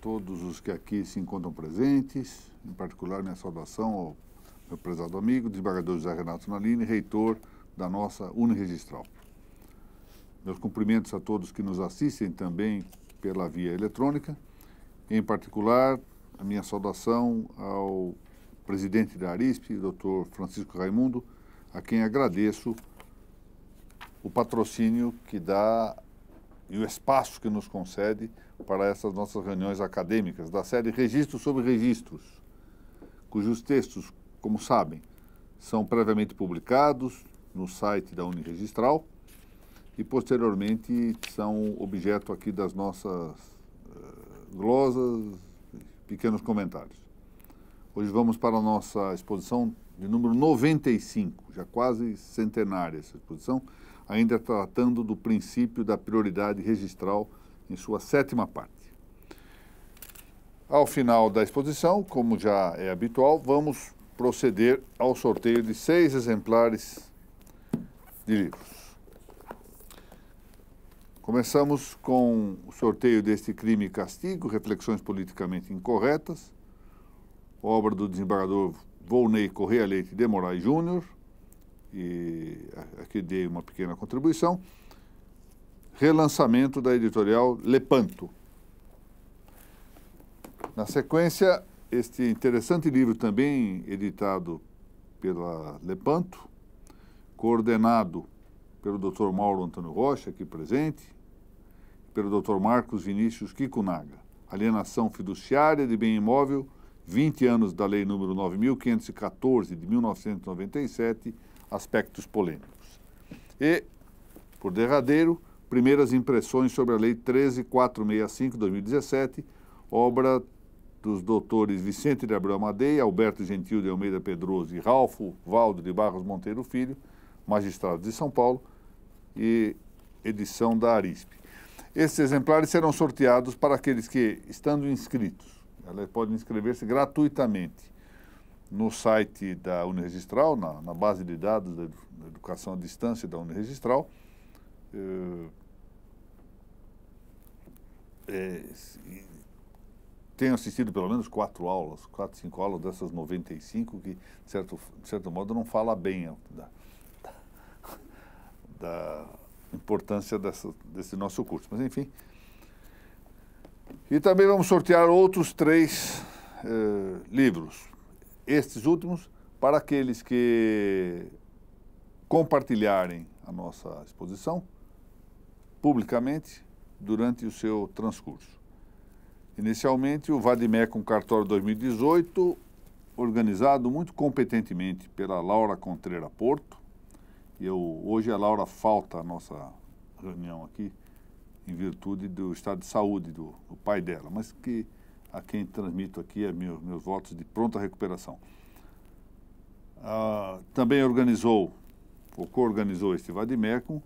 todos os que aqui se encontram presentes, em particular minha saudação ao meu prezado amigo, desembargador José Renato Nalini, reitor da nossa Uniregistral. Meus cumprimentos a todos que nos assistem também pela via eletrônica, em particular a minha saudação ao presidente da Arispe, Dr. Francisco Raimundo, a quem agradeço o patrocínio que dá e o espaço que nos concede para essas nossas reuniões acadêmicas da série Registros sobre Registros, cujos textos, como sabem, são previamente publicados no site da Uniregistral e, posteriormente, são objeto aqui das nossas glosas, pequenos comentários. Hoje vamos para a nossa exposição de número 95, já quase centenária essa exposição, ainda tratando do princípio da prioridade registral em sua 7ª parte. Ao final da exposição, como já é habitual, vamos proceder ao sorteio de 6 exemplares de livros. Começamos com o sorteio deste Crime e Castigo, Reflexões Politicamente Incorretas, obra do desembargador Volney Correia Leite de Moraes Júnior, e aqui dei uma pequena contribuição, relançamento da editorial Lepanto. Na sequência, este interessante livro também editado pela Lepanto, coordenado pelo Dr. Mauro Antônio Rocha, aqui presente, pelo Dr. Marcos Vinícius Kikunaga, Alienação Fiduciária de Bem Imóvel, 20 anos da Lei número 9.514 de 1997, aspectos polêmicos. E, por derradeiro, Primeiras Impressões sobre a Lei 13.465 de 2017, obra dos doutores Vicente de Abreu Amadei, Alberto Gentil de Almeida Pedroso e Ralfo Valdo de Barros Monteiro Filho, magistrados de São Paulo, e edição da Arispe. Esses exemplares serão sorteados para aqueles que, estando inscritos, elas podem inscrever-se gratuitamente no site da Uniregistral, na base de dados da educação à distância da Uniregistral. Tenho assistido pelo menos 4, 5 aulas dessas 95, que, de certo modo, não fala bem da importância desse nosso curso. Mas, enfim. E também vamos sortear outros 3 livros. Estes últimos, para aqueles que compartilharem a nossa exposição publicamente durante o seu transcurso. Inicialmente, o Vademecum Cartório 2018, organizado muito competentemente pela Laura Contreira Porto, e hoje a Laura falta à nossa reunião aqui, em virtude do estado de saúde do pai dela, mas que a quem transmito aqui meus votos de pronta recuperação. Também organizou, ou coorganizou este Vademecum,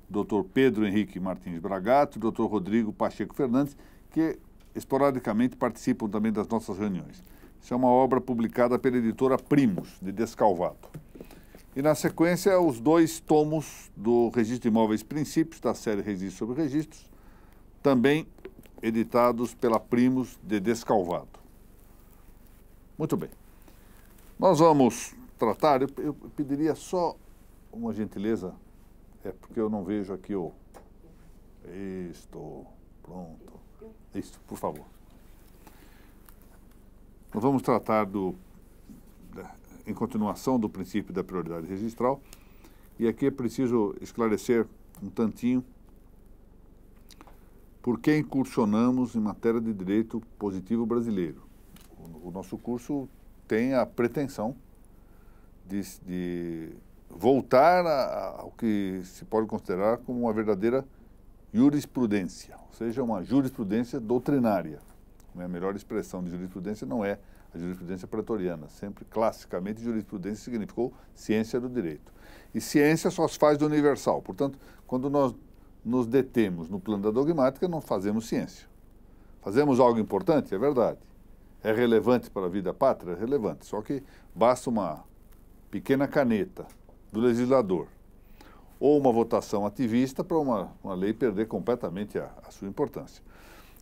o Dr. Pedro Henrique Martins Bragato e o Dr. Rodrigo Pacheco Fernandes, que esporadicamente participam também das nossas reuniões. Isso é uma obra publicada pela editora Primos, de Descalvado. E, na sequência, os 2 tomos do Registro de Imóveis Princípios, da série Registros sobre Registros, também editados pela Primos, de Descalvado. Muito bem. Nós vamos tratar, eu pediria só uma gentileza, porque eu não vejo aqui o... Isto, pronto. Isto, por favor. Nós vamos tratar em continuação do princípio da prioridade registral, e aqui é preciso esclarecer um tantinho por que incursionamos em matéria de direito positivo brasileiro. O nosso curso tem a pretensão de voltar ao que se pode considerar como uma verdadeira jurisprudência, ou seja, uma jurisprudência doutrinária. A melhor expressão de jurisprudência não é a jurisprudência pretoriana. Sempre, classicamente, jurisprudência significou ciência do direito. E ciência só se faz do universal. Portanto, quando nós nos detemos no plano da dogmática, não fazemos ciência. Fazemos algo importante? É verdade. É relevante para a vida pátria? É relevante. Só que basta uma pequena caneta do legislador ou uma votação ativista para uma lei perder completamente a sua importância.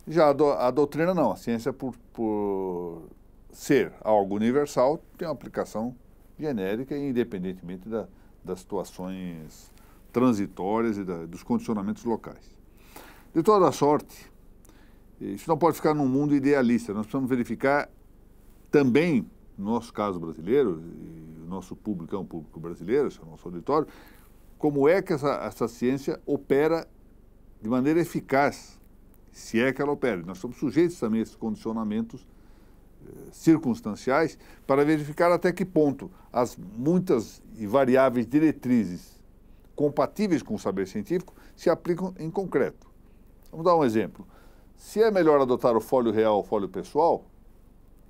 Já a doutrina não, a ciência por ser algo universal tem uma aplicação genérica e independentemente das situações transitórias e dos condicionamentos locais. De toda sorte, isso não pode ficar num mundo idealista, nós precisamos verificar também, no nosso caso brasileiro, e o nosso público é um público brasileiro, esse é o nosso auditório, como é que essa ciência opera de maneira eficaz, se é que ela opera. Nós somos sujeitos também a esses condicionamentos circunstanciais para verificar até que ponto as muitas e variáveis diretrizes compatíveis com o saber científico se aplicam em concreto. Vamos dar um exemplo. Se é melhor adotar o fólio real ou o fólio pessoal,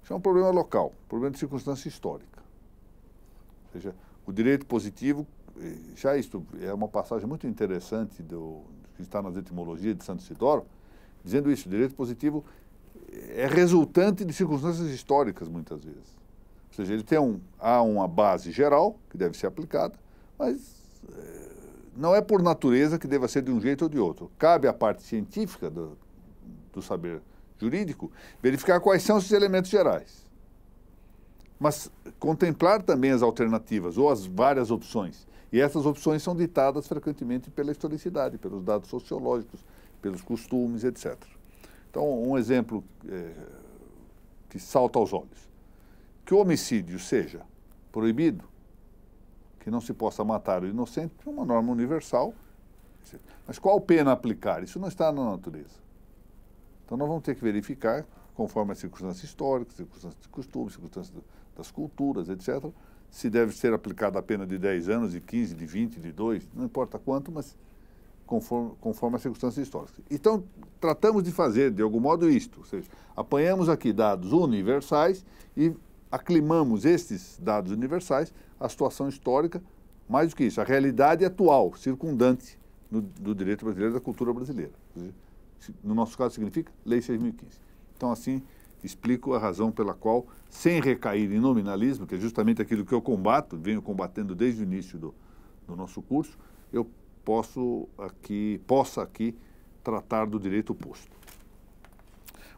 isso é um problema local, problema de circunstância histórica. Ou seja, o direito positivo, já isto é uma passagem muito interessante que está nas etimologias de Santo Isidoro, dizendo isso, o direito positivo é resultante de circunstâncias históricas, muitas vezes. Ou seja, ele há uma base geral que deve ser aplicada, mas não é por natureza que deva ser de um jeito ou de outro. Cabe à parte científica do saber jurídico verificar quais são esses elementos gerais. Mas contemplar também as alternativas ou as várias opções. E essas opções são ditadas frequentemente pela historicidade, pelos dados sociológicos, pelos costumes, etc. Então, um exemplo que salta aos olhos. Que o homicídio seja proibido, que não se possa matar o inocente, é uma norma universal. Mas qual pena aplicar? Isso não está na natureza. Então, nós vamos ter que verificar, conforme as circunstâncias históricas, circunstâncias de costumes, circunstâncias das culturas, etc., se deve ser aplicada a pena de 10 anos, de 15, de 20, de 2, não importa quanto, mas conforme as circunstâncias históricas. Então, tratamos de fazer, de algum modo, isto, ou seja, apanhamos aqui dados universais e aclimamos estes dados universais à situação histórica, mais do que isso, a realidade atual, circundante do direito brasileiro, da cultura brasileira. No nosso caso, significa Lei 6.015. Então, assim, explico a razão pela qual, sem recair em nominalismo, que é justamente aquilo que eu combato, venho combatendo desde o início do nosso curso, eu possa aqui tratar do direito posto.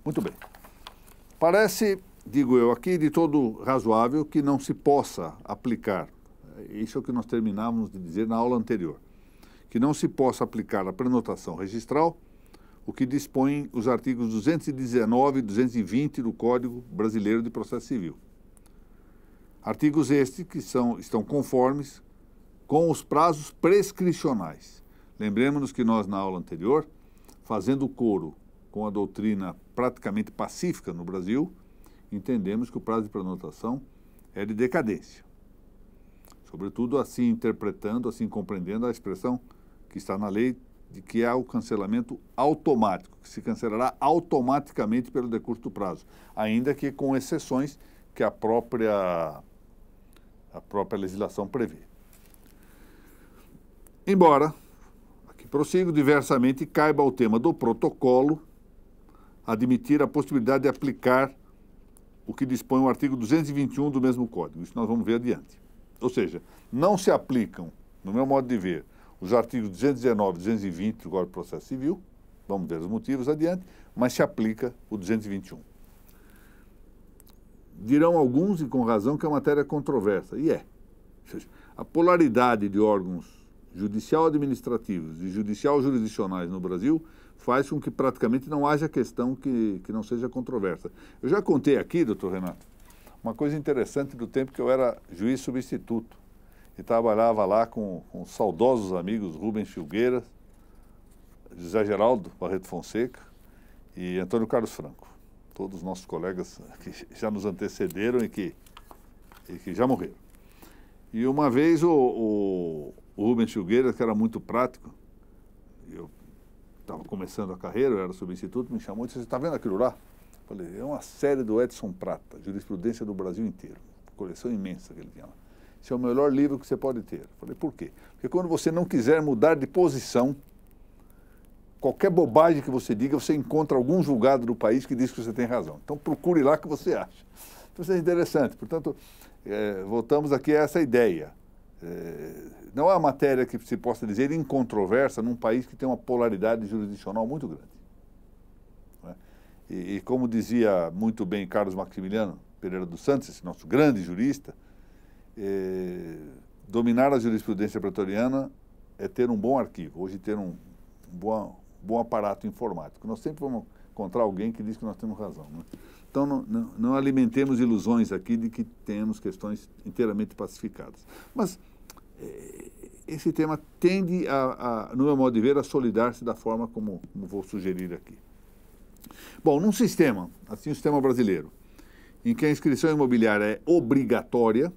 Muito bem. Parece, digo eu aqui, de todo razoável que não se possa aplicar, isso é o que nós terminávamos de dizer na aula anterior, que não se possa aplicar a prenotação registral o que dispõem os artigos 219 e 220 do Código Brasileiro de Processo Civil. Artigos estes que estão conformes com os prazos prescricionais. Lembremos-nos que nós, na aula anterior, fazendo coro com a doutrina praticamente pacífica no Brasil, entendemos que o prazo de prenotação é de decadência. Sobretudo assim interpretando, assim compreendendo a expressão que está na lei de que há o cancelamento automático, que se cancelará automaticamente pelo decurso do prazo, ainda que com exceções que a própria legislação prevê. Embora, aqui prossigo, diversamente caiba ao tema do protocolo admitir a possibilidade de aplicar o que dispõe o artigo 221 do mesmo Código. Isso nós vamos ver adiante. Ou seja, não se aplicam, no meu modo de ver, os artigos 219 e 220 do Código de Processo Civil, vamos ver os motivos adiante, mas se aplica o 221. Dirão alguns, e com razão, que a matéria é controversa, e é. Ou seja, a polaridade de órgãos judicial-administrativos e judicial-jurisdicionais no Brasil faz com que praticamente não haja questão que não seja controversa. Eu já contei aqui, doutor Renato, uma coisa interessante do tempo que eu era juiz substituto e trabalhava lá com saudosos amigos Rubens Filgueiras, José Geraldo Barreto Fonseca e Antônio Carlos Franco. Todos os nossos colegas que já nos antecederam e que já morreram. E uma vez o Rubens Filgueiras, que era muito prático, eu estava começando a carreira, eu era substituto, me chamou e disse: "Você está vendo aquilo lá?" Eu falei: "É uma série do Edson Prata, Jurisprudência do Brasil Inteiro, coleção imensa que ele tinha lá. Esse é o melhor livro que você pode ter." Eu falei: "Por quê?" Porque quando você não quiser mudar de posição, qualquer bobagem que você diga, você encontra algum julgado do país que diz que você tem razão. Então procure lá que você acha. Então isso é interessante. Portanto, voltamos aqui a essa ideia. Não há matéria que se possa dizer incontroversa num país que tem uma polaridade jurisdicional muito grande. Não é? E como dizia muito bem Carlos Maximiliano Pereira dos Santos, esse nosso grande jurista, dominar a jurisprudência pretoriana é ter um bom arquivo, hoje ter um bom aparato informático. Nós sempre vamos encontrar alguém que diz que nós temos razão, né? Então, não alimentemos ilusões aqui de que temos questões inteiramente pacificadas. Mas esse tema tende, no meu modo de ver, a solidar-se da forma como vou sugerir aqui. Bom, num sistema, assim o sistema brasileiro, em que a inscrição imobiliária é obrigatória,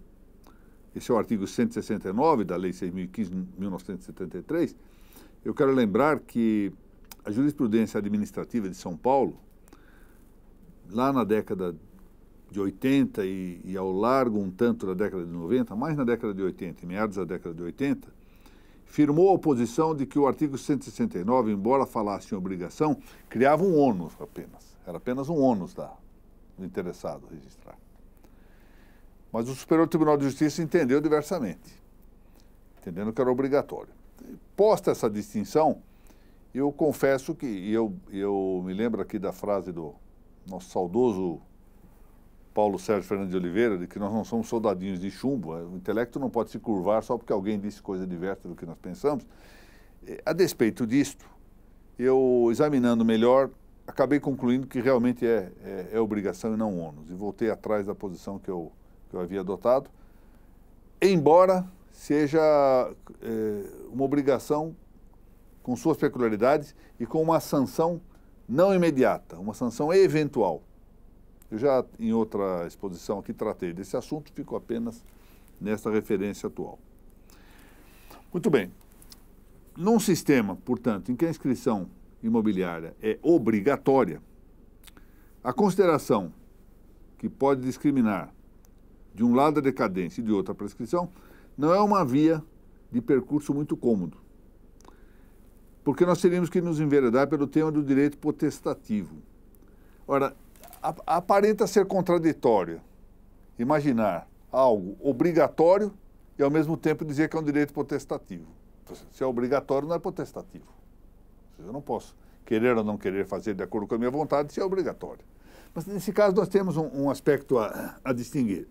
esse é o artigo 169 da Lei 6.015 de 1973, eu quero lembrar que a jurisprudência administrativa de São Paulo, lá na década de 80 e ao largo um tanto da década de 90, mais na década de 80, em meados da década de 80, firmou a oposição de que o artigo 169, embora falasse em obrigação, criava um ônus apenas. Era apenas um ônus do interessado registrar. Mas o Superior Tribunal de Justiça entendeu diversamente, entendendo que era obrigatório. Posta essa distinção, eu confesso que, eu me lembro aqui da frase do nosso saudoso Paulo Sérgio Fernandes de Oliveira, de que nós não somos soldadinhos de chumbo, o intelecto não pode se curvar só porque alguém disse coisa diversa do que nós pensamos. A despeito disto, eu, examinando melhor, acabei concluindo que realmente é obrigação e não ônus, e voltei atrás da posição que eu havia adotado, embora seja uma obrigação com suas peculiaridades e com uma sanção não imediata, uma sanção eventual. Eu já, em outra exposição aqui, tratei desse assunto, fico apenas nesta referência atual. Muito bem. Num sistema, portanto, em que a inscrição imobiliária é obrigatória, a consideração que pode discriminar de um lado a decadência e de outro a prescrição não é uma via de percurso muito cômodo, porque nós teríamos que nos enveredar pelo tema do direito potestativo. Ora, aparenta ser contraditório imaginar algo obrigatório e, ao mesmo tempo, dizer que é um direito potestativo. Se é obrigatório, não é potestativo. Eu não posso querer ou não querer fazer de acordo com a minha vontade se é obrigatório. Mas, nesse caso, nós temos um aspecto a distinguir.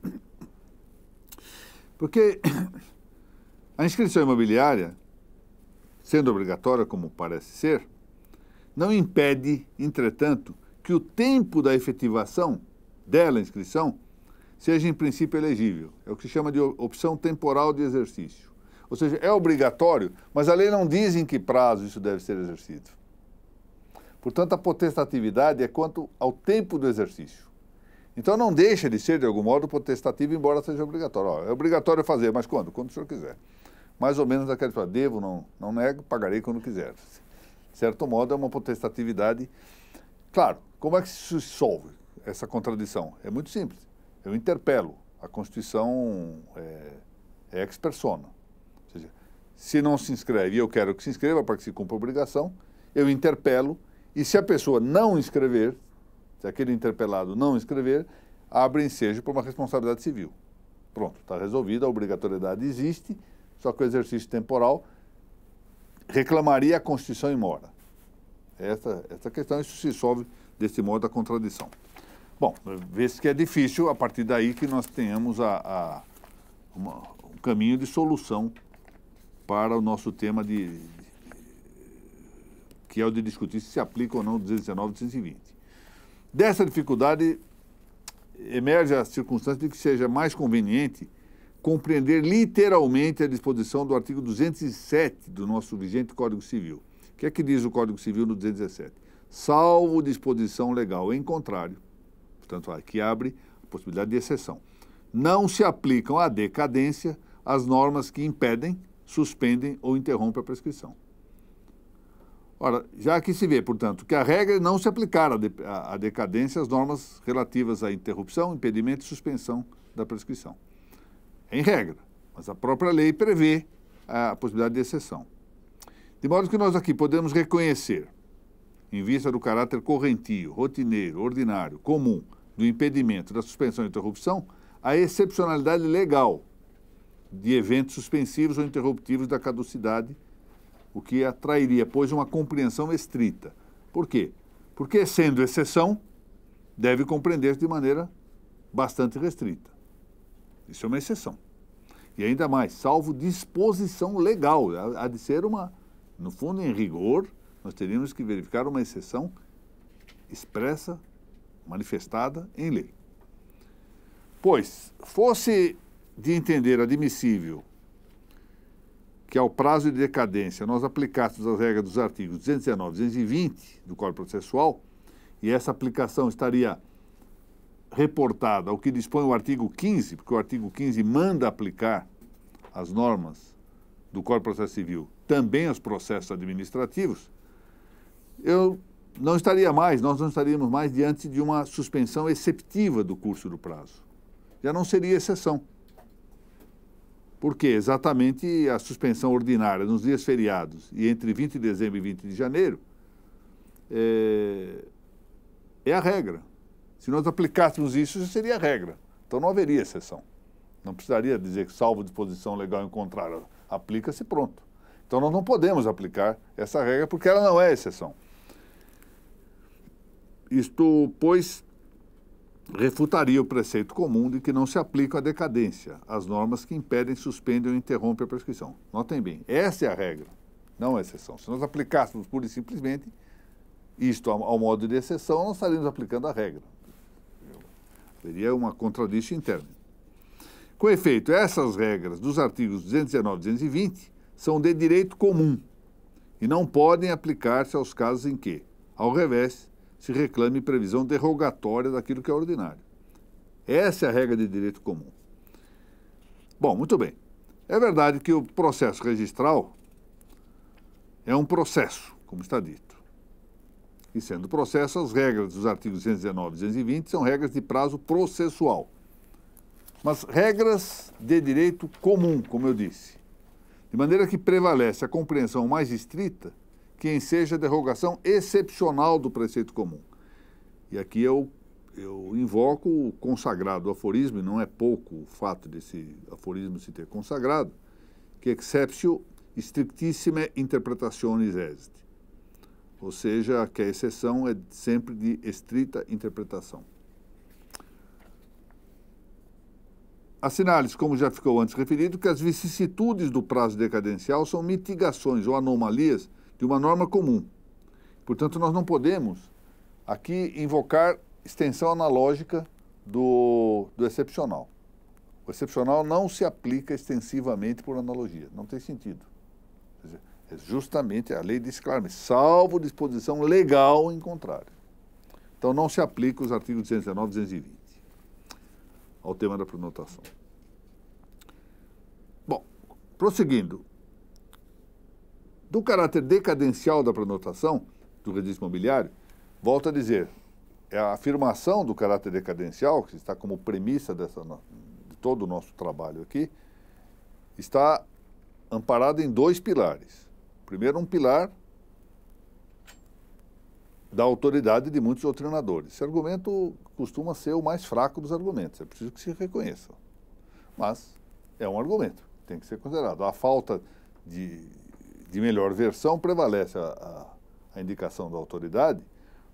Porque a inscrição imobiliária, sendo obrigatória, como parece ser, não impede, entretanto, que o tempo da efetivação dela, a inscrição, seja em princípio elegível. É o que se chama de opção temporal de exercício. Ou seja, é obrigatório, mas a lei não diz em que prazo isso deve ser exercido. Portanto, a potestatividade é quanto ao tempo do exercício. Então, não deixa de ser, de algum modo, potestativo, embora seja obrigatório. Ó, é obrigatório fazer, mas quando? Quando o senhor quiser. Mais ou menos aquela história, devo, não nego, pagarei quando quiser. De certo modo, é uma potestatividade. Claro, como é que se solve essa contradição? É muito simples. Eu interpelo. A Constituição é ex persona. Ou seja, se não se inscreve e eu quero que se inscreva para que se cumpra a obrigação, eu interpelo e se a pessoa não inscrever, se aquele interpelado não inscrever, abre ensejo por uma responsabilidade civil. Pronto, está resolvido, a obrigatoriedade existe, só que o exercício temporal reclamaria a Constituição em mora. Essa questão, isso se solve desse modo a contradição. Bom, vê-se que é difícil, a partir daí que nós tenhamos um caminho de solução para o nosso tema que é o de discutir se aplica ou não o 219 e 220. Dessa dificuldade, emerge a circunstância de que seja mais conveniente compreender literalmente a disposição do artigo 207 do nosso vigente Código Civil. O que é que diz o Código Civil no 217? Salvo disposição legal em contrário, portanto, aqui abre a possibilidade de exceção. Não se aplicam à decadência as normas que impedem, suspendem ou interrompem a prescrição. Ora, já aqui se vê, portanto, que a regra é não se aplicar à decadência as normas relativas à interrupção, impedimento e suspensão da prescrição. Em regra, mas a própria lei prevê a possibilidade de exceção. De modo que nós aqui podemos reconhecer, em vista do caráter correntio, rotineiro, ordinário, comum, do impedimento, da suspensão e interrupção, a excepcionalidade legal de eventos suspensivos ou interruptivos da caducidade, o que atrairia, pois, uma compreensão estrita. Por quê? Porque, sendo exceção, deve compreender de maneira bastante restrita. Isso é uma exceção. E ainda mais, salvo disposição legal. Há de ser uma, no fundo, em rigor, nós teríamos que verificar uma exceção expressa, manifestada em lei. Pois, fosse de entender admissível que ao prazo de decadência nós aplicássemos as regras dos artigos 219 e 220 do Código Processual, e essa aplicação estaria reportada ao que dispõe o artigo 15, porque o artigo 15 manda aplicar as normas do Código de Processo Civil também aos processos administrativos, nós não estaríamos mais diante de uma suspensão exceptiva do curso do prazo. Já não seria exceção. Porque exatamente a suspensão ordinária nos dias feriados e entre 20 de dezembro e 20 de janeiro é a regra. Se nós aplicássemos isso seria a regra. Então não haveria exceção. Não precisaria dizer que, salvo disposição legal em contrário, aplica-se, pronto. Então nós não podemos aplicar essa regra porque ela não é exceção. Isto, pois, refutaria o preceito comum de que não se aplica a decadência, as normas que impedem, suspendem ou interrompem a prescrição. Notem bem, essa é a regra, não a exceção. Se nós aplicássemos pura e simplesmente isto ao modo de exceção, nós estaríamos aplicando a regra. Seria uma contradição interna. Com efeito, essas regras dos artigos 219 e 220 são de direito comum e não podem aplicar-se aos casos em que, ao revés, se reclame previsão derrogatória daquilo que é ordinário. Essa é a regra de direito comum. Bom, muito bem. É verdade que o processo registral é um processo, como está dito. E sendo processo, as regras dos artigos 219 e 220 são regras de prazo processual. Mas regras de direito comum, como eu disse. De maneira que prevalece a compreensão mais estrita que enseja a derrogação excepcional do preceito comum. E aqui eu invoco o consagrado aforismo, e não é pouco o fato desse aforismo se ter consagrado, que exceptio strictissime interpretationis est. Ou seja, que a exceção é sempre de estrita interpretação. Assinale-se, como já ficou antes referido, que as vicissitudes do prazo decadencial são mitigações ou anomalias de uma norma comum. Portanto, nós não podemos aqui invocar extensão analógica do excepcional. O excepcional não se aplica extensivamente por analogia, não tem sentido. Quer dizer, é justamente, a lei diz claramente, salvo disposição legal em contrário. Então, não se aplica os artigos 219 e 220 ao tema da prenotação. Bom, prosseguindo. Do caráter decadencial da prenotação do registro imobiliário, volto a dizer, a afirmação do caráter decadencial, que está como premissa de todo o nosso trabalho aqui, está amparada em dois pilares. Primeiro, um pilar da autoridade de muitos doutrinadores. Esse argumento costuma ser o mais fraco dos argumentos, é preciso que se reconheça. Mas é um argumento, tem que ser considerado. A falta de melhor versão prevalece a indicação da autoridade,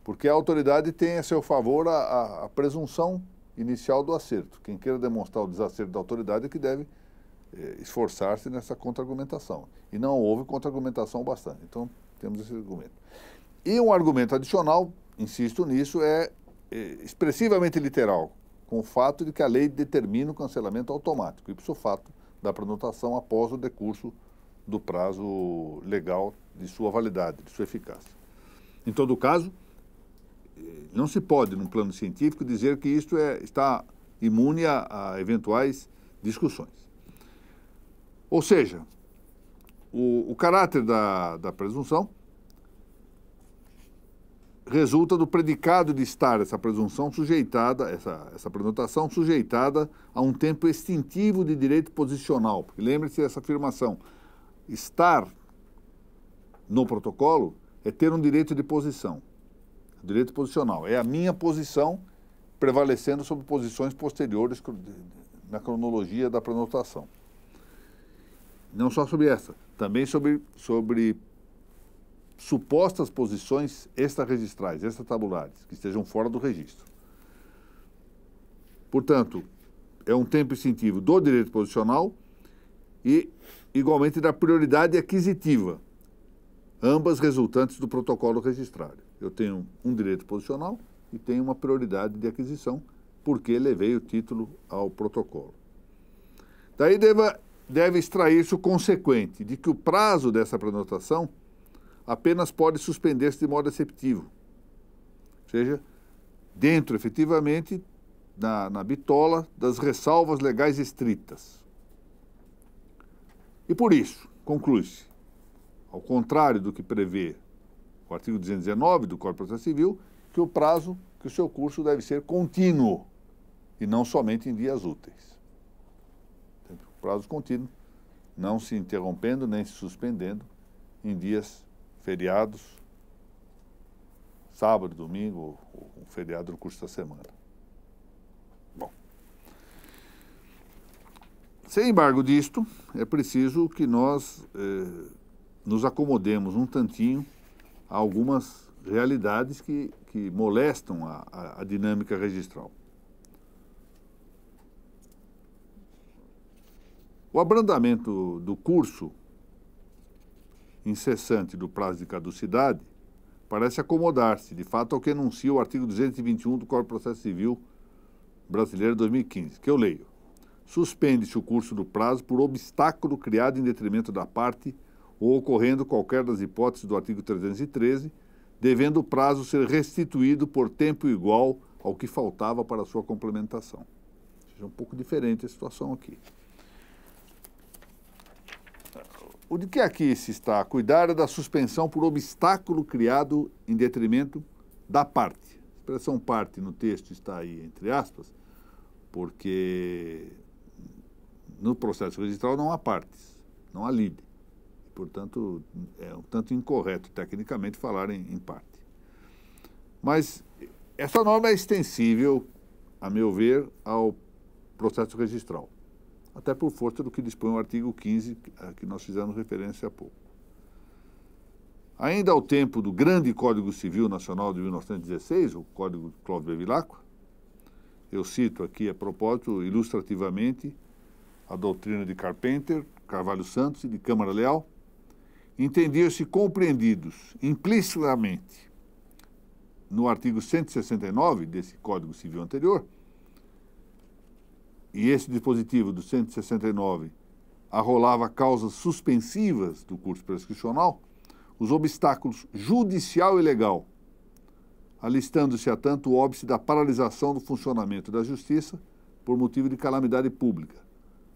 porque a autoridade tem a seu favor a presunção inicial do acerto. Quem queira demonstrar o desacerto da autoridade é que deve esforçar-se nessa contra-argumentação. E não houve contra-argumentação bastante. Então, temos esse argumento. E um argumento adicional, insisto nisso, é expressivamente literal, com o fato de que a lei determina o cancelamento automático, ipso fato da prenotação após o decurso do prazo legal de sua validade, de sua eficácia. Em todo caso, não se pode, num plano científico, dizer que isto está imune a eventuais discussões. Ou seja, o caráter da presunção resulta do predicado de estar essa presunção sujeitada, essa prenotação sujeitada a um tempo extintivo de direito posicional. Porque lembre-se dessa afirmação, estar no protocolo é ter um direito de posição. Direito posicional é a minha posição prevalecendo sobre posições posteriores na cronologia da prenotação. Não só sobre essa, também sobre supostas posições extra-registrais, extra-tabulares, que estejam fora do registro. Portanto, é um tempo extintivo do direito posicional e, igualmente, da prioridade aquisitiva, ambas resultantes do protocolo registrário. Eu tenho um direito posicional e tenho uma prioridade de aquisição, porque levei o título ao protocolo. Daí deve extrair-se o consequente de que o prazo dessa prenotação apenas pode suspender-se de modo exceptivo, ou seja, dentro, efetivamente, na bitola das ressalvas legais estritas. E por isso, conclui-se, ao contrário do que prevê o artigo 219 do Código de Processo Civil, que o seu curso deve ser contínuo e não somente em dias úteis. Prazo contínuo, não se interrompendo nem se suspendendo em dias feriados, sábado, domingo, ou um feriado no curso da semana. Bom, sem embargo disto, é preciso que nós nos acomodemos um tantinho a algumas realidades que molestam a dinâmica registral. O abrandamento do curso incessante do prazo de caducidade parece acomodar-se, de fato, ao que enuncia o artigo 221 do Código de Processo Civil Brasileiro 2015, que eu leio. Suspende-se o curso do prazo por obstáculo criado em detrimento da parte ou ocorrendo qualquer das hipóteses do artigo 313, devendo o prazo ser restituído por tempo igual ao que faltava para sua complementação. Ou seja, um pouco diferente a situação aqui. O de que aqui se está a cuidar é da suspensão por obstáculo criado em detrimento da parte. A expressão parte no texto está aí entre aspas, porque no processo registral não há partes, não há lide. Portanto, é um tanto incorreto tecnicamente falar em parte. Mas essa norma é extensível, a meu ver, ao processo registral, até por força do que dispõe o artigo 15, a que nós fizemos referência há pouco. Ainda ao tempo do grande Código Civil Nacional de 1916, o Código Clóvis Bevilacqua, eu cito aqui a propósito, ilustrativamente, a doutrina de Carpenter, Carvalho Santos e de Câmara Leal, entendiam-se compreendidos implicitamente no artigo 169 desse Código Civil anterior, e esse dispositivo do 169 arrolava causas suspensivas do curso prescricional, os obstáculos judicial e legal, alistando-se a tanto o óbice da paralisação do funcionamento da justiça por motivo de calamidade pública.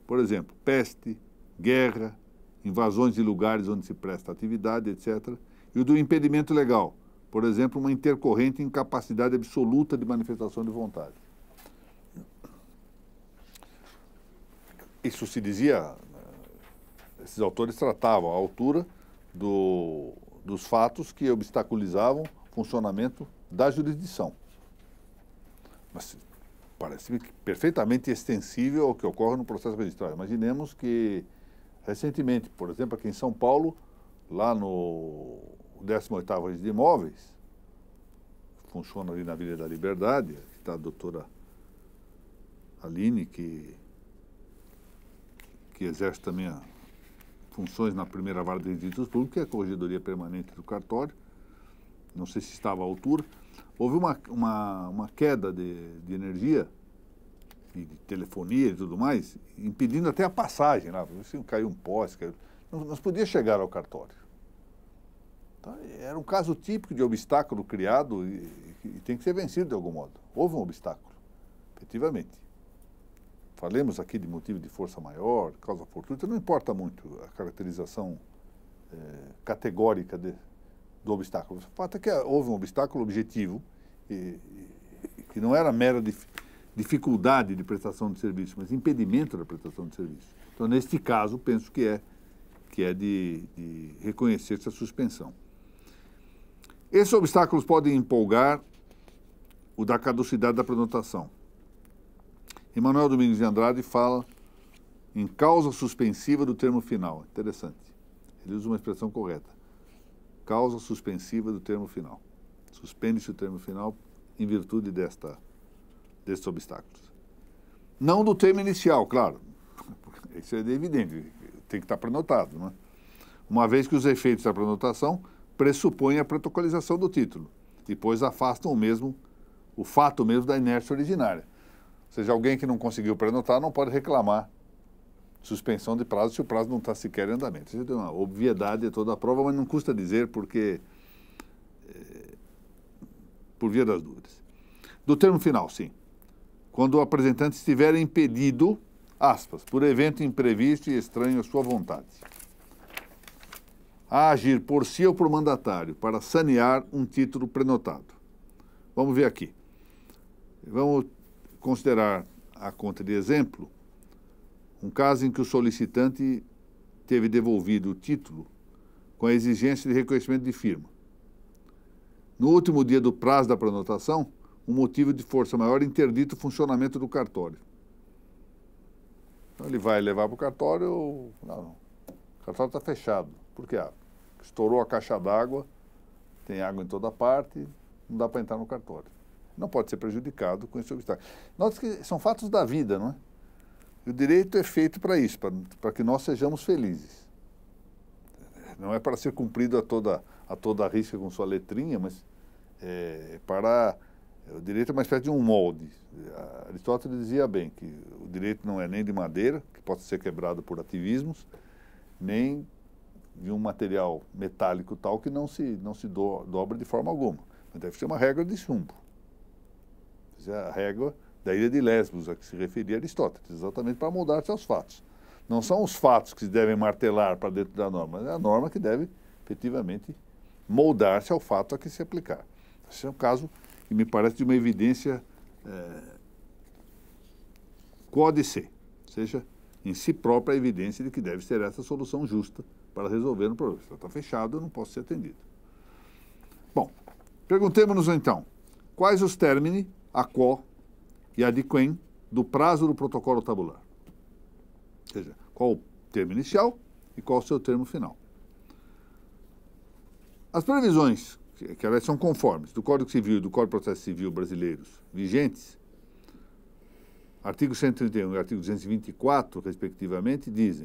Por exemplo, peste, guerra, invasões de lugares onde se presta atividade, etc. E o do impedimento legal, por exemplo, uma intercorrente incapacidade absoluta de manifestação de vontade. Isso se dizia, esses autores tratavam à altura dos fatos que obstaculizavam o funcionamento da jurisdição. Mas parece perfeitamente extensível ao que ocorre no processo registral. Imaginemos que, recentemente, por exemplo, aqui em São Paulo, lá no 18º Registro de Imóveis, funciona ali na Avenida da Liberdade, está a doutora Aline, que exerce também funções na primeira vara de registros públicos, que é a Corregedoria Permanente do Cartório, não sei se estava à altura. Houve uma queda de energia e de telefonia e tudo mais, impedindo até a passagem lá. Se caiu um poste, não podia chegar ao cartório. Então, era um caso típico de obstáculo criado e tem que ser vencido de algum modo. Houve um obstáculo, efetivamente. Falemos aqui de motivo de força maior, causa fortuita, não importa muito a caracterização categórica do obstáculo. O fato é que houve um obstáculo objetivo, que não era mera dificuldade de prestação de serviço, mas impedimento da prestação de serviço. Então, neste caso, penso que é de reconhecer essa suspensão. Esses obstáculos podem empolgar o da caducidade da prenotação. Emanuel Domingos de Andrade fala em causa suspensiva do termo final. Interessante. Ele usa uma expressão correta. Causa suspensiva do termo final. Suspende-se o termo final em virtude destes obstáculos. Não do termo inicial, claro. Isso é evidente, tem que estar prenotado, não é? Uma vez que os efeitos da prenotação pressupõem a protocolização do título, depois afastam o fato mesmo da inércia originária. Ou seja, alguém que não conseguiu prenotar não pode reclamar suspensão de prazo se o prazo não está sequer em andamento. Isso é uma obviedade de toda a prova, mas não custa dizer porque, por via das dúvidas. Do termo final, sim. Quando o apresentante estiver impedido, aspas, por evento imprevisto e estranho à sua vontade, a agir por si ou por mandatário para sanear um título prenotado. Vamos ver aqui. Vamos considerar a conta de exemplo um caso em que o solicitante teve devolvido o título com a exigência de reconhecimento de firma. No último dia do prazo da prenotação, um motivo de força maior interdita o funcionamento do cartório. Então ele vai levar para o cartório, não, o cartório está fechado. Por quê? Estourou a caixa d'água, tem água em toda parte, não dá para entrar no cartório. Não pode ser prejudicado com esse obstáculo. Note que são fatos da vida, não é? E o direito é feito para isso, para que nós sejamos felizes. Não é para ser cumprido a toda a risca com sua letrinha, mas o direito é uma espécie de um molde. Aristóteles dizia bem que o direito não é nem de madeira, que pode ser quebrado por ativismos, nem de um material metálico tal que não se dobra de forma alguma. Mas deve ser uma regra de chumbo. A regra da ilha de Lesbos, a que se referia Aristóteles, exatamente para moldar-se aos fatos. Não são os fatos que se devem martelar para dentro da norma, mas é a norma que deve, efetivamente, moldar-se ao fato a que se aplicar. Esse é um caso que me parece de uma evidência códice, ou seja, em si própria a evidência de que deve ser essa a solução justa para resolver um problema. Se está fechado, eu não posso ser atendido. Bom, perguntemos-nos então, quais os termini, a quo e adquem do prazo do protocolo tabular? Ou seja, qual o termo inicial e qual o seu termo final? As previsões, que elas são conformes, do Código Civil e do Código de Processo Civil brasileiros vigentes, artigo 131 e artigo 224, respectivamente, diz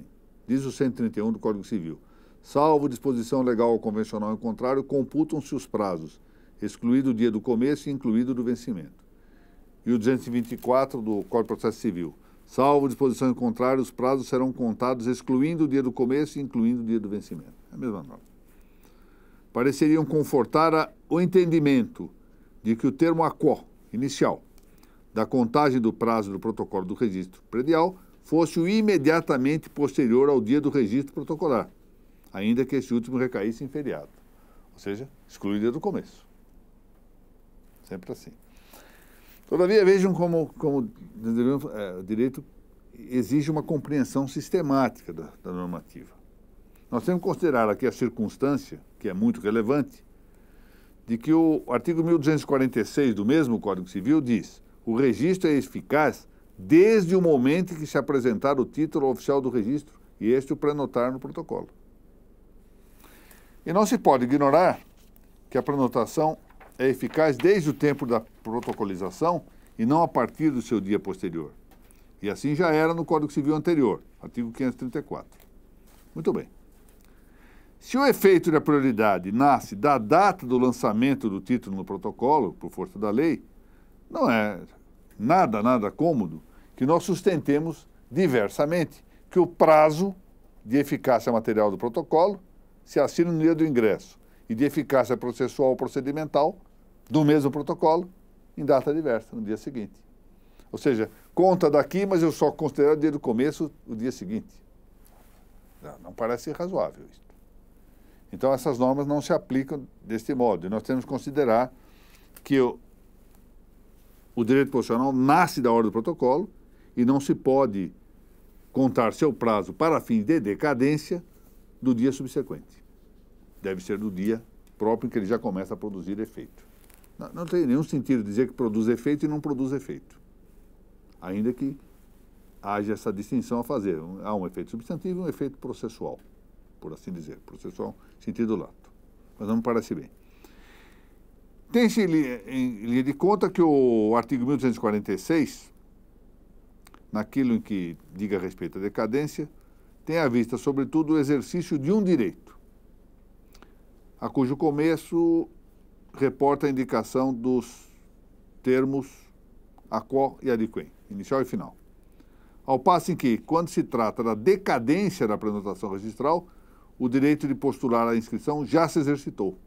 o 131 do Código Civil, salvo disposição legal ou convencional em contrário, computam-se os prazos, excluído o dia do começo e incluído o do vencimento. E o 224 do Código de Processo Civil, salvo disposição em contrário, os prazos serão contados excluindo o dia do começo e incluindo o dia do vencimento. É a mesma norma. Pareceriam confortar o entendimento de que o termo a quo, inicial, da contagem do prazo do protocolo do registro predial fosse o imediatamente posterior ao dia do registro protocolar, ainda que esse último recaísse em feriado. Ou seja, exclui o dia do começo. Sempre assim. Todavia, vejam como o direito exige uma compreensão sistemática da normativa. Nós temos que considerar aqui a circunstância, que é muito relevante, de que o artigo 1246 do mesmo Código Civil diz: o registro é eficaz desde o momento em que se apresentar o título oficial do registro e este o prenotar no protocolo. E não se pode ignorar que a prenotação é eficaz desde o tempo da protocolização e não a partir do seu dia posterior. E assim já era no Código Civil anterior, artigo 534. Muito bem. Se o efeito da prioridade nasce da data do lançamento do título no protocolo, por força da lei, não é nada cômodo que nós sustentemos diversamente que o prazo de eficácia material do protocolo se assina no dia do ingresso e de eficácia processual ou procedimental do mesmo protocolo em data diversa, no dia seguinte. Ou seja, conta daqui, mas eu só considero o dia do começo o dia seguinte. Não parece razoável isso. Então, essas normas não se aplicam deste modo. E nós temos que considerar que o direito posicional nasce da ordem do protocolo e não se pode contar seu prazo para fins de decadência do dia subsequente. Deve ser do dia próprio em que ele já começa a produzir efeito. Não tem nenhum sentido dizer que produz efeito e não produz efeito. Ainda que haja essa distinção a fazer. Há um efeito substantivo e um efeito processual, por assim dizer. Processual, sentido lato. Mas não me parece bem. Tem-se em linha de conta que o artigo 1246 naquilo em que diga respeito à decadência, tem à vista, sobretudo, o exercício de um direito, a cujo começo reporta a indicação dos termos a quo e adquem, inicial e final. Ao passo em que, quando se trata da decadência da prenotação registral, o direito de postular a inscrição já se exercitou,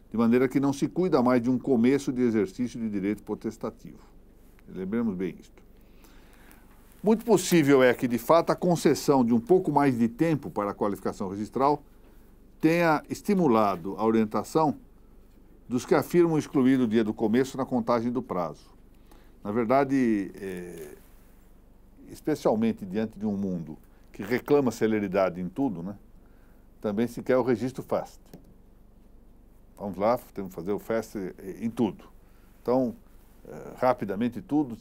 de maneira que não se cuida mais de um começo de exercício de direito potestativo. Lembremos bem isto. Muito possível é que, de fato, a concessão de um pouco mais de tempo para a qualificação registral tenha estimulado a orientação dos que afirmam excluir o dia do começo na contagem do prazo. Na verdade, especialmente diante de um mundo que reclama celeridade em tudo, né, também se quer o registro fast. Vamos lá, temos que fazer o fast em tudo. Então, rapidamente tudo,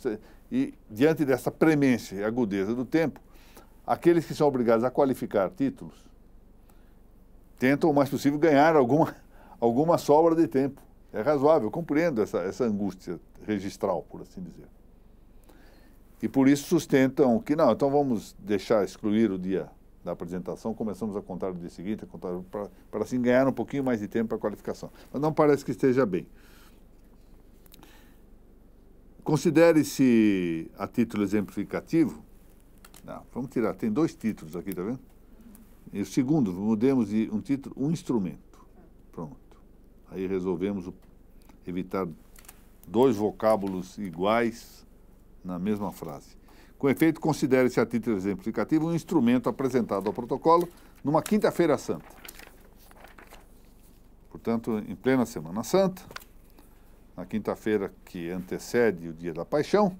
e diante dessa premência e agudeza do tempo, aqueles que são obrigados a qualificar títulos tentam o mais possível ganhar alguma sobra de tempo. É razoável, eu compreendo essa angústia registral, por assim dizer. E por isso sustentam que não, então vamos deixar excluir o dia da apresentação, começamos a contar o dia seguinte, para assim ganhar um pouquinho mais de tempo para a qualificação. Mas não parece que esteja bem. Considere-se a título exemplificativo. Não, vamos tirar, tem 2 títulos aqui, tá vendo? E o segundo, mudemos de um título, um instrumento. Pronto. Aí resolvemos evitar 2 vocábulos iguais na mesma frase. Com efeito, considere-se a título exemplificativo um instrumento apresentado ao protocolo numa quinta-feira santa. Portanto, em plena Semana Santa, na quinta-feira que antecede o dia da Paixão,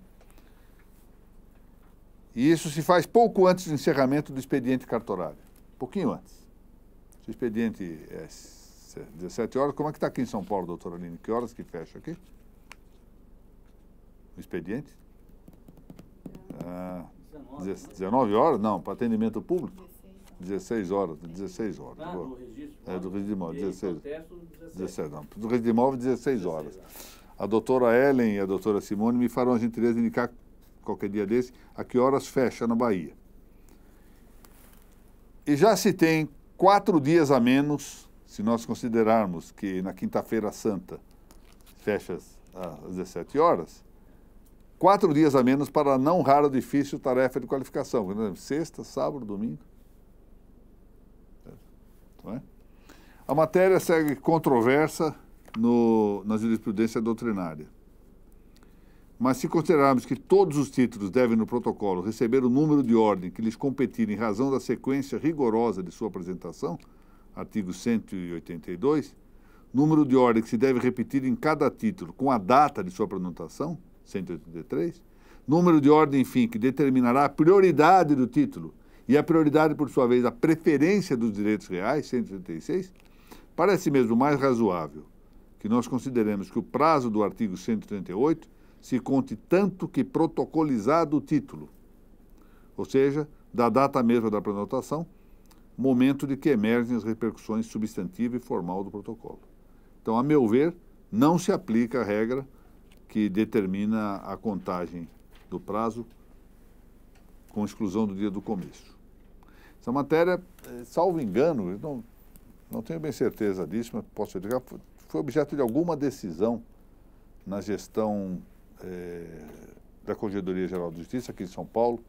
e isso se faz pouco antes do encerramento do expediente cartorário, pouquinho antes. Se o expediente é 17 horas, como é que está aqui em São Paulo, doutora Aline? Que horas que fecha aqui? O expediente? 19 horas? Não, para atendimento público? 16 horas. 16 horas. Do registro? Do registro de imóvel, 16. 17, não. Do registro de imóvel, 16 horas. A doutora Ellen e a doutora Simone me farão a gentileza de indicar, qualquer dia desse, a que horas fecha na Bahia. E já se tem 4 dias a menos, se nós considerarmos que na quinta-feira santa fecha às 17 horas, 4 dias a menos para a não rara difícil tarefa de qualificação. Sexta, sábado, domingo. Não é? A matéria segue controversa na jurisprudência doutrinária. Mas se considerarmos que todos os títulos devem, no protocolo, receber o número de ordem que lhes competir em razão da sequência rigorosa de sua apresentação, artigo 182, número de ordem que se deve repetir em cada título com a data de sua prenotação, 183, número de ordem, enfim, que determinará a prioridade do título e a prioridade, por sua vez, a preferência dos direitos reais, 186, parece mesmo mais razoável que nós consideremos que o prazo do artigo 138 se conte tanto que protocolizado o título, ou seja, da data mesma da prenotação, momento de que emergem as repercussões substantiva e formal do protocolo. Então, a meu ver, não se aplica a regra que determina a contagem do prazo com exclusão do dia do começo. Essa matéria, salvo engano, eu não tenho bem certeza disso, mas posso indicar, foi objeto de alguma decisão na gestão da Corregedoria Geral de Justiça aqui em São Paulo,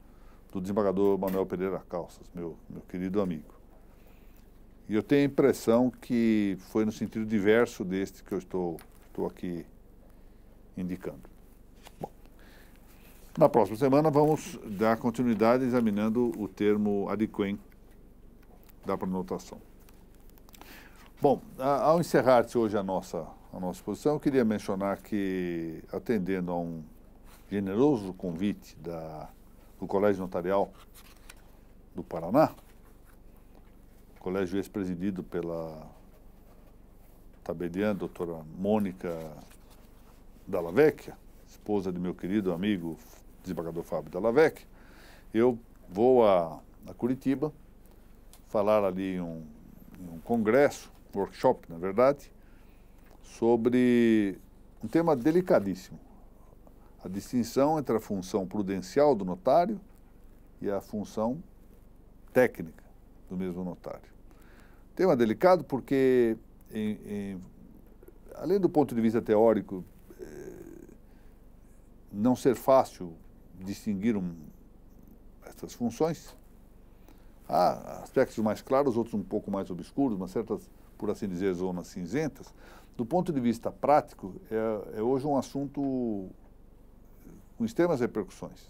do desembargador Manuel Pereira Calças, meu querido amigo. E eu tenho a impressão que foi no sentido diverso deste que eu estou aqui indicando. Bom, na próxima semana vamos dar continuidade examinando o termo adquem da prenotação. Bom, ao encerrar-se hoje a nossa exposição, eu queria mencionar que, atendendo a um generoso convite do Colégio Notarial do Paraná, colégio ex-presidido pela tabeliã doutora Mônica Dalla Vecchia, esposa de meu querido amigo desembargador Fábio Dalla Vecchia, eu vou a Curitiba falar ali em um congresso, workshop, na verdade, sobre um tema delicadíssimo, a distinção entre a função prudencial do notário e a função técnica do mesmo notário. Tema delicado porque, além do ponto de vista teórico, não ser fácil distinguir essas funções, há aspectos mais claros, outros um pouco mais obscuros, mas certas, por assim dizer, zonas cinzentas. Do ponto de vista prático, é hoje um assunto com extremas repercussões.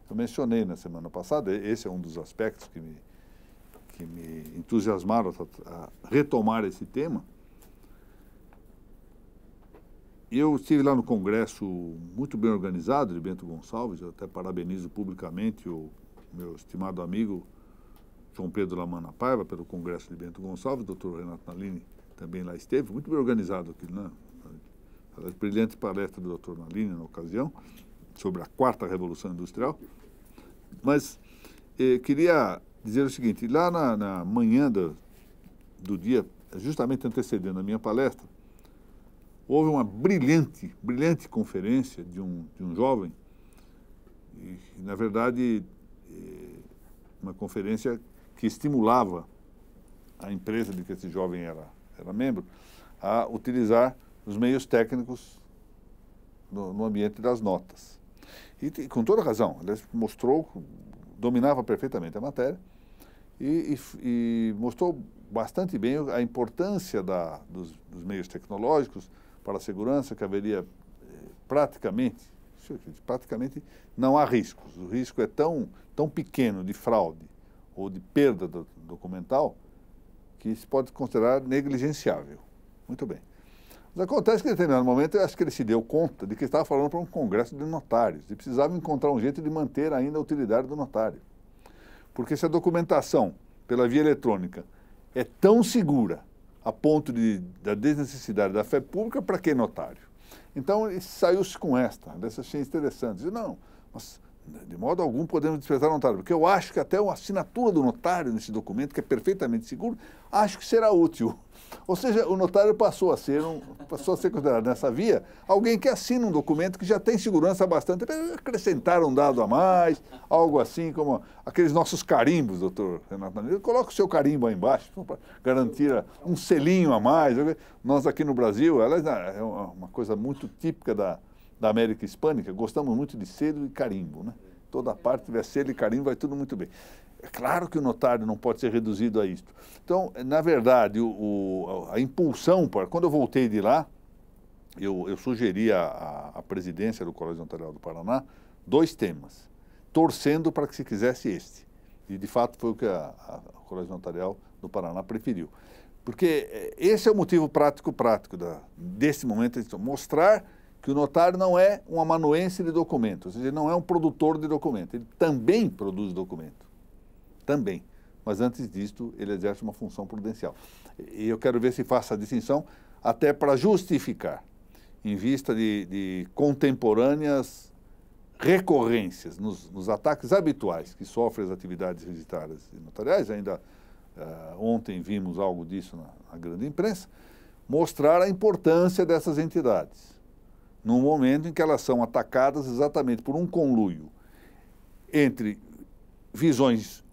Eu mencionei na semana passada, esse é um dos aspectos que me entusiasmaram a retomar esse tema. Eu estive lá no congresso muito bem organizado de Bento Gonçalves, eu até parabenizo publicamente o meu estimado amigo João Pedro Lamana Paiva pelo congresso de Bento Gonçalves, o Dr. Renato Nalini também lá esteve, muito bem organizado aquilo, né? A brilhante palestra do Dr. Nalini na ocasião, sobre a quarta revolução industrial. Mas queria dizer o seguinte, lá na manhã do dia, justamente antecedendo a minha palestra, houve uma brilhante conferência de um jovem, e, na verdade, uma conferência que estimulava a empresa de que esse jovem era membro a utilizar os meios técnicos no ambiente das notas. E com toda razão, ele mostrou, dominava perfeitamente a matéria e mostrou bastante bem a importância dos meios tecnológicos para a segurança, que haveria praticamente não há riscos. O risco é tão pequeno de fraude ou de perda documental que se pode considerar negligenciável. Muito bem. Mas acontece que, em determinado momento, eu acho que ele se deu conta de que estava falando para um congresso de notários e precisava encontrar um jeito de manter ainda a utilidade do notário. Porque se a documentação pela via eletrônica é tão segura a ponto da desnecessidade da fé pública, para que notário? Então, ele saiu-se com essa achei interessante. Disse, não, mas de modo algum podemos desprezar o notário, porque eu acho que até a assinatura do notário nesse documento, que é perfeitamente seguro, acho que será útil. Ou seja, o notário passou a ser considerado nessa via alguém que assina um documento que já tem segurança bastante, acrescentar um dado a mais, algo assim como aqueles nossos carimbos, doutor Renato Nalini. Coloca o seu carimbo aí embaixo, para garantir um selinho a mais. Nós aqui no Brasil, ela é uma coisa muito típica da América Hispânica, gostamos muito de selo e carimbo, né? Toda parte tiver selo e carimbo, vai tudo muito bem. É claro que o notário não pode ser reduzido a isto. Então, na verdade, a impulsão, quando eu voltei de lá, eu sugeri à presidência do Colégio Notarial do Paraná 2 temas, torcendo para que se quisesse este. E, de fato, foi o que o Colégio Notarial do Paraná preferiu. Porque esse é o motivo prático desse momento, mostrar que o notário não é um amanuense de documentos, ou seja, ele não é um produtor de documentos, ele também produz documento, também, mas antes disto ele exerce uma função prudencial. E eu quero ver se faço a distinção até para justificar, em vista de contemporâneas recorrências nos ataques habituais que sofrem as atividades registradas e notariais, ainda ontem vimos algo disso na grande imprensa, mostrar a importância dessas entidades, num momento em que elas são atacadas exatamente por um conluio entre visões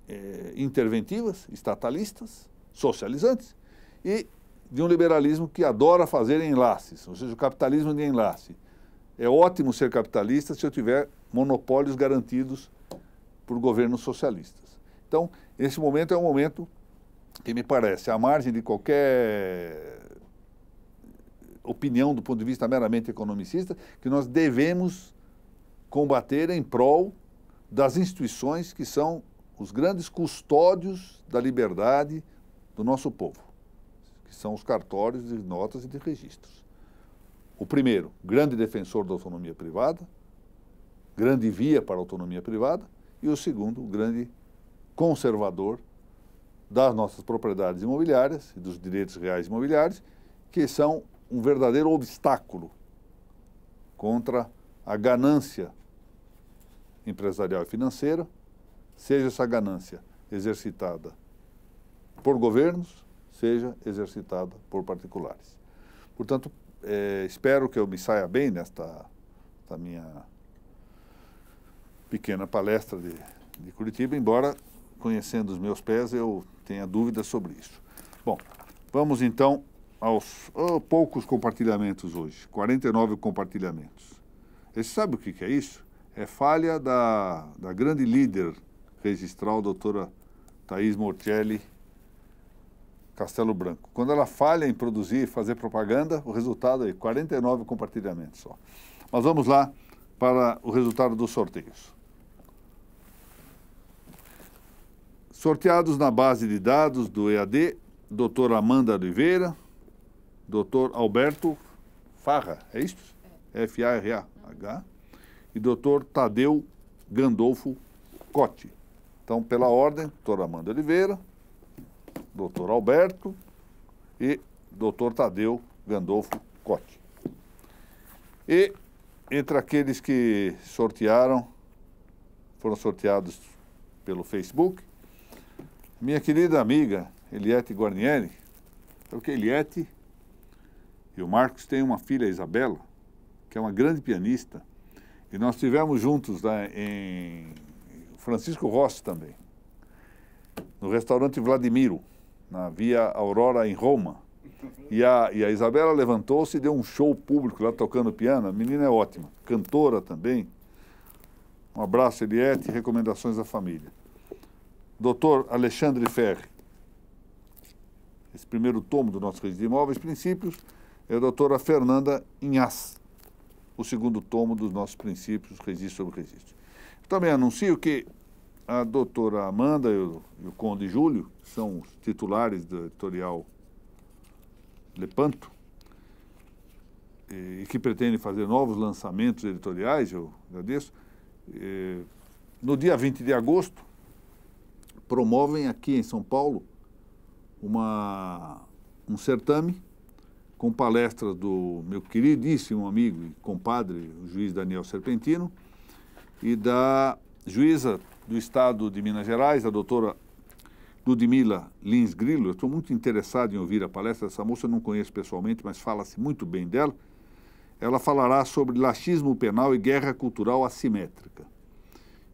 interventivas, estatalistas, socializantes, e de um liberalismo que adora fazer enlaces, ou seja, o capitalismo de enlace. É ótimo ser capitalista se eu tiver monopólios garantidos por governos socialistas. Então, esse momento é um momento que me parece, à margem de qualquer opinião do ponto de vista meramente economicista, que nós devemos combater em prol das instituições que são os grandes custódios da liberdade do nosso povo, que são os cartórios de notas e de registros. O primeiro, grande defensor da autonomia privada, grande via para a autonomia privada, e o segundo, grande conservador das nossas propriedades imobiliárias e dos direitos reais imobiliários, que são um verdadeiro obstáculo contra a ganância empresarial e financeira, seja essa ganância exercitada por governos, seja exercitada por particulares. Portanto, espero que eu me saia bem nesta minha pequena palestra de Curitiba, embora, conhecendo os meus pés, eu tenha dúvidas sobre isso. Bom, vamos então aos poucos compartilhamentos hoje, 49 compartilhamentos. Você sabe o que é isso? É falha da grande líder registral, doutora Thaís Morcelli Castelo Branco. Quando ela falha em produzir e fazer propaganda, o resultado é 49 compartilhamentos só. Mas vamos lá para o resultado dos sorteios. Sorteados na base de dados do EAD, doutora Amanda Oliveira, doutor Alberto Farra, é isso? F-A-R-A-H, e doutor Tadeu Gandolfo Cotti. Então, pela ordem, doutora Amanda Oliveira, doutor Alberto e doutor Tadeu Gandolfo Cotti. E entre aqueles que foram sorteados pelo Facebook, minha querida amiga Eliette Guarnieri, porque Eliette e o Marcos têm uma filha, Isabela, que é uma grande pianista, e nós estivemos juntos lá em Francisco Rossi também, no restaurante Vladimiro, na Via Aurora, em Roma. E a Isabela levantou-se e deu um show público lá tocando piano. A menina é ótima, cantora também. Um abraço, Eliette, e recomendações da família. Doutor Alexandre Ferri. Esse primeiro tomo do nosso Registro de Imóveis Princípios é a doutora Fernanda Inhas, o segundo tomo dos nossos princípios, registro sobre registro. Também anuncio que a doutora Amanda e o Conde Júlio são os titulares do editorial Lepanto, e que pretendem fazer novos lançamentos editoriais, eu agradeço. No dia 20 de agosto, promovem aqui em São Paulo um certame com palestras do meu queridíssimo amigo e compadre, o juiz Daniel Serpentino, e da juíza do Estado de Minas Gerais, a doutora Ludmila Lins Grillo. Eu estou muito interessado em ouvir a palestra dessa moça, eu não conheço pessoalmente, mas fala-se muito bem dela. Ela falará sobre laxismo penal e guerra cultural assimétrica.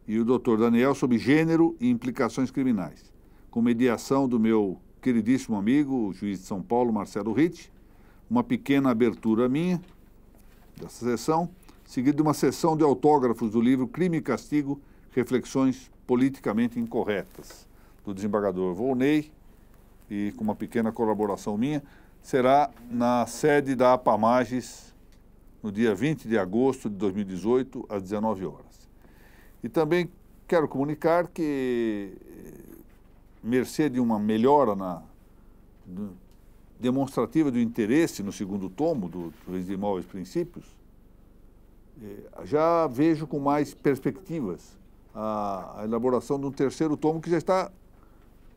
E o doutor Daniel sobre gênero e implicações criminais, com mediação do meu queridíssimo amigo, o juiz de São Paulo, Marcelo Ritt, uma pequena abertura minha dessa sessão, seguida de uma sessão de autógrafos do livro Crime e Castigo, Reflexões Politicamente Incorretas, do desembargador Volney, e com uma pequena colaboração minha, será na sede da APAMAGES, no dia 20 de agosto de 2018, às 19 horas. E também quero comunicar que, mercê de uma melhora demonstrativa do interesse no segundo tomo do Registro de Imóveis Princípios, já vejo com mais perspectivas a elaboração de um terceiro tomo que já está,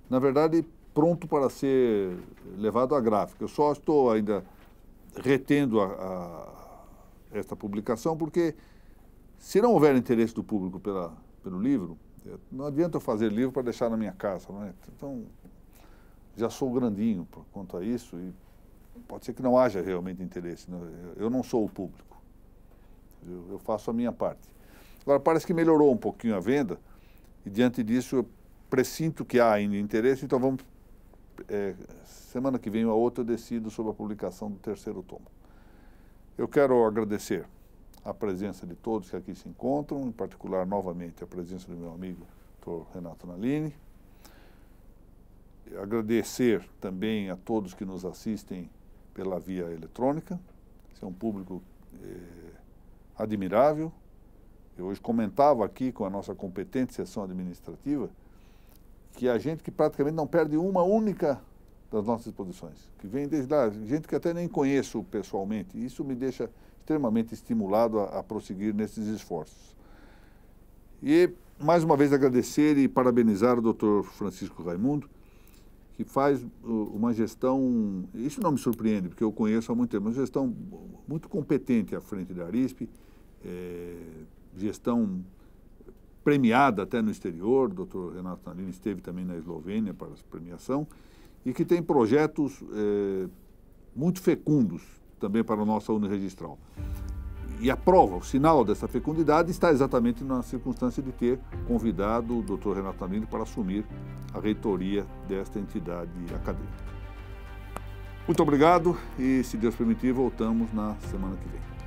na verdade, pronto para ser levado à gráfica. Eu só estou ainda retendo esta publicação porque, se não houver interesse do público pelo livro, não adianta eu fazer livro para deixar na minha casa, não é? Então, já sou grandinho quanto a isso e pode ser que não haja realmente interesse. Não? Eu não sou o público. Eu faço a minha parte. Agora, parece que melhorou um pouquinho a venda e, diante disso, eu pressinto que há ainda interesse, então vamos... semana que vem ou a outra eu decido sobre a publicação do terceiro tomo. Eu quero agradecer a presença de todos que aqui se encontram, em particular, novamente, a presença do meu amigo, Dr. Renato Nalini. Agradecer também a todos que nos assistem pela via eletrônica. Esse é um público admirável. Eu hoje comentava aqui com a nossa competente seção administrativa que a gente que praticamente não perde uma única das nossas exposições, que vem desde lá, gente que até nem conheço pessoalmente. Isso me deixa extremamente estimulado a prosseguir nesses esforços. E, mais uma vez, agradecer e parabenizar o Dr. Francisco Raimundo, que faz uma gestão, isso não me surpreende, porque eu conheço há muito tempo, uma gestão muito competente à frente da Arisp, gestão premiada até no exterior. O Dr. Renato Nalini esteve também na Eslovênia para essa premiação, e que tem projetos muito fecundos também para a nossa Uniregistral. E a prova, o sinal dessa fecundidade está exatamente na circunstância de ter convidado o Dr. Renato Nalini para assumir a reitoria desta entidade acadêmica. Muito obrigado e, se Deus permitir, voltamos na semana que vem.